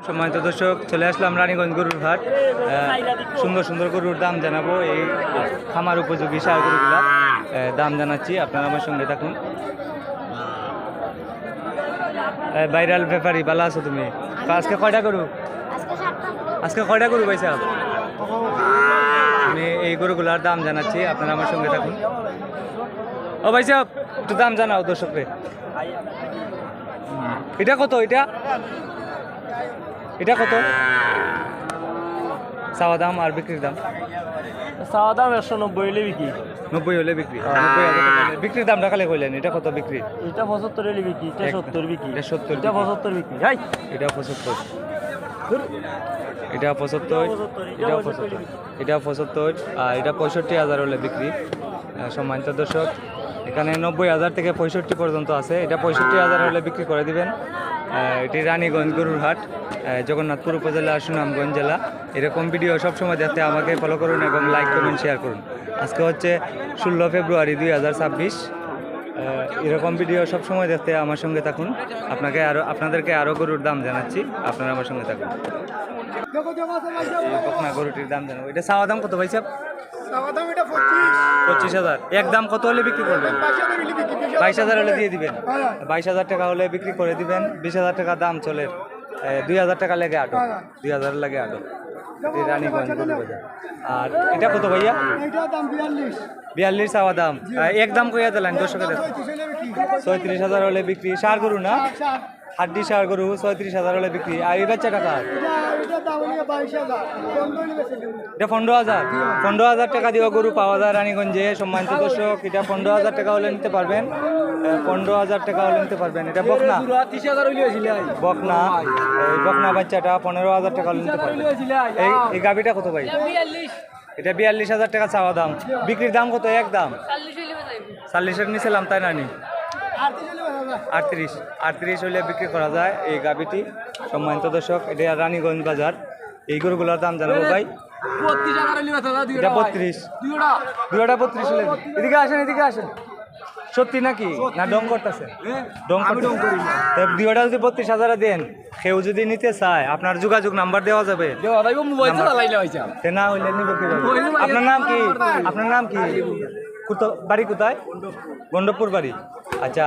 সম্মানিত দর্শক, চলে আসলাম রানীগঞ্জ গরুর হাট। সুন্দর সুন্দর গরুর দাম জানাবো, এই খামার উপযোগী সার গরুগুলা দাম জানাচ্ছি, আপনারা আমার সঙ্গে থাকুন। ভাইরাল ব্যাপারী ভালো আছো তুমি? আজকে কয়টা গরু? আজকে কয়টা গরু ভাই সাহেব? আমি এই গরুগুলার দাম জানাচ্ছি, আপনারা আমার সঙ্গে থাকুন। ও ভাই সাহেব, একটু দাম জানাও দর্শকরে। এটা কত? এটা কত চাওয়া দাম আর বিক্রির দাম? চাওয়া দাম 190 হলে বিক্রি। 90 হলে বিক্রি। 90,000 টাকা হলে বিক্রির দামটা খালি কইলেন। এটা কত বিক্রি? এটা 75 হলে বিক্রি, এটা 70 বিক্রি, এটা 70, এটা 75 বিক্রি। হাই এটা 75, এটা 75, এটা 75, এটা 75 আর এটা 65,000 হলে বিক্রি। সম্মানিত দর্শক, এখানে 90,000 থেকে 65 পর্যন্ত আছে। এটা 65,000 হলে বিক্রি করে দিবেন। এটি রানীগঞ্জ গরুর হাট, জগন্নাথপুর উপজেলা, সুনামগঞ্জ জেলা। এরকম ভিডিও সবসময় দেখতে আমাকে ফলো করুন এবং লাইক কমেন্ট শেয়ার করুন। আজকে হচ্ছে 16 ফেব্রুয়ারি 2026। এরকম ভিডিও সবসময় দেখতে আমার সঙ্গে থাকুন। আপনাদেরকে আরও গরুর দাম জানাচ্ছি, আপনারা আমার সঙ্গে থাকুন। বকনা গরুটির দাম জানাবো। এটা চাওয়া দাম কত ভাই সাহেব? 25,000। এক দাম কত হলে বিক্রি করবেন? 22,000 হলে দিয়ে দিবেন। 22,000 টাকা হলে বিক্রি করে দিবেন। 20,000 টাকা দাম চলে, 2,000 টাকা লেগে আটো, 2,000 লাগে আটো। রানীগঞ্জ গরু বাজার। আর এটা কত ভাইয়া? 42 চাওয়া দাম। এক দাম কইয়া দিলেন দর্শকের? 36,000 হলে বিক্রি। সার গরু না? হাড্ডি সার গরু। 36,000 হলে বিক্রি। আর এই বাচ্চা টাকা এটা 15,000। 15,000 টাকা দিয়ে গরু পাওয়া যায় রানীগঞ্জে। সম্মানিত দর্শক, এটা 15,000 টাকা হলে নিতে পারবেন। 15,000 টাকা হলে নিতে পারবেন। এটা বকনা, বকনা। এই বকনা বাচ্চাটা 15,000 টাকা হলে নিতে পারবেন। এই গাভিটা কত ভাই? এটা 42,000 টাকা চাওয়া দাম। বিক্রির দাম কত? এক দাম 40-এর নিছিলাম, তাই না? 38 হলে বিক্রি করা যায় এই গাভিটি। সম্মানিত দর্শক, এটা রানীগঞ্জ বাজার। এই গরুগুলোর দাম জানাবো ভাই। এটা 32, দুইটা 32 হলে। এদিকে আসেন। সত্যি নাকি না ডং করতেছে? ডং দুইটা যদি 32,000 দেন, কেউ যদি নিতে চায় আপনার যোগাযোগ নাম্বার দেওয়া যাবে? না হইলে নিবে কিভাবে? আপনার নাম কি? বাড়ি কোথায়? গন্ডপুর বাড়ি। আচ্ছা,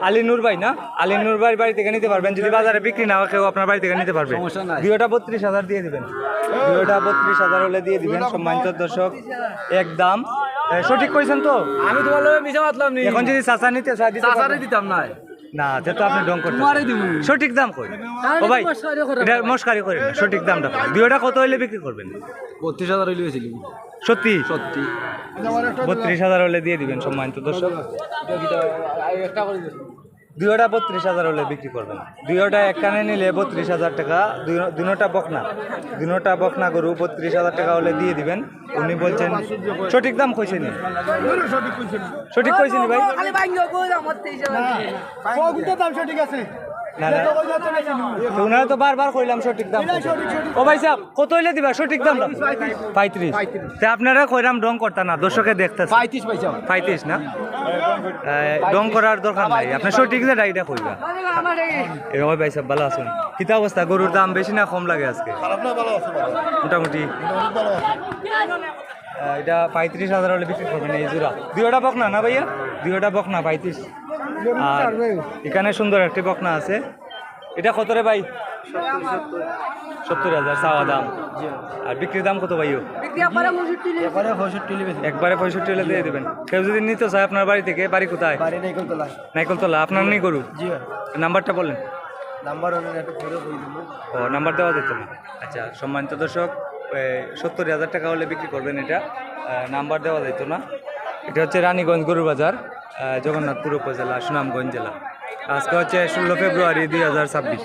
আলিনুর ভাই না? আলিনুর ভাই বাড়ি থেকে নিতে পারবেন। যদি বাজারে বিক্রি না হয়, কেউ আপনার বাড়ি থেকে নিতে পারবে। দুইটা 32,000 দিয়ে দিবেন। দুইটা 32,000 হলে দিয়ে দিবেন। সম্মানিত দর্শক, এক দাম সঠিক কইছেন তো? আমি তোমার লগে মিছা মাতলাম নি। এখন যদি চাচা নিতে চাই চাচারে দিতাম না। না, যেটা আপনি ডং করতে সঠিক দাম কই? ও ভাই, এটা মস্কারি করেন, সঠিক দামটা কই? দুইটা কত হইলে বিক্রি করবেন? 32,000 হইলে হইছিল। সত্যি? 32,000 হলে দিয়ে দিবেন। সম্মানিত দর্শক, দুইটা 32,000 হলে বিক্রি করবেন। দুইটা একখানে নিলে 32,000 টাকা। দুইটা বকনা গরু 32,000 টাকা হলে দিয়ে দিবেন। উনি বলছেন সঠিক দাম কইছেন? সঠিক কইছেন ভাই? ওনারা তো বারবার কইলাম সঠিক দাম। ও ভাই সাহেব, কত হইলে দিবা সঠিক দাম? 35। আপনারা কইরাম ডং করতা না, দর্শকে দেখতে 35 না? ডং করার দরকার নাই, আপনার সঠিক যেটা এটা কইবা। এরকম ভাই সাহেব ভালো আছেন? কিতা অবস্থা? গরুর দাম বেশি না কম লাগে আজকে? মোটামুটি। এটা 35,000 হলে বিক্রি করবেন এই জোড়া। দুইটা বকনা না ভাইয়া? দুইটা বকনা 35। আর এখানে সুন্দর একটি বকনা আছে। এটা কত রে ভাই? 70,000 চাওয়া দাম। আর বিক্রির দাম কত ভাইও? একবারে 65 হলে দিয়ে দেবেন। কেউ যদি নিতে চায় আপনার বাড়ি থেকে? বাড়ি কোথায়? নাইকলতলা। আপনার নেই গরু? নাম্বারটা বলেন। ও, নাম্বার দেওয়া যেত না? আচ্ছা, সম্মানিত দর্শক, 70,000 টাকা হলে বিক্রি করবেন এটা। নাম্বার দেওয়া যেত না। এটা হচ্ছে রানীগঞ্জ গরু বাজার, জগন্নাথপুর উপজেলা, সুনামগঞ্জ জেলা। আজকে হচ্ছে 16 ফেব্রুয়ারি 2026।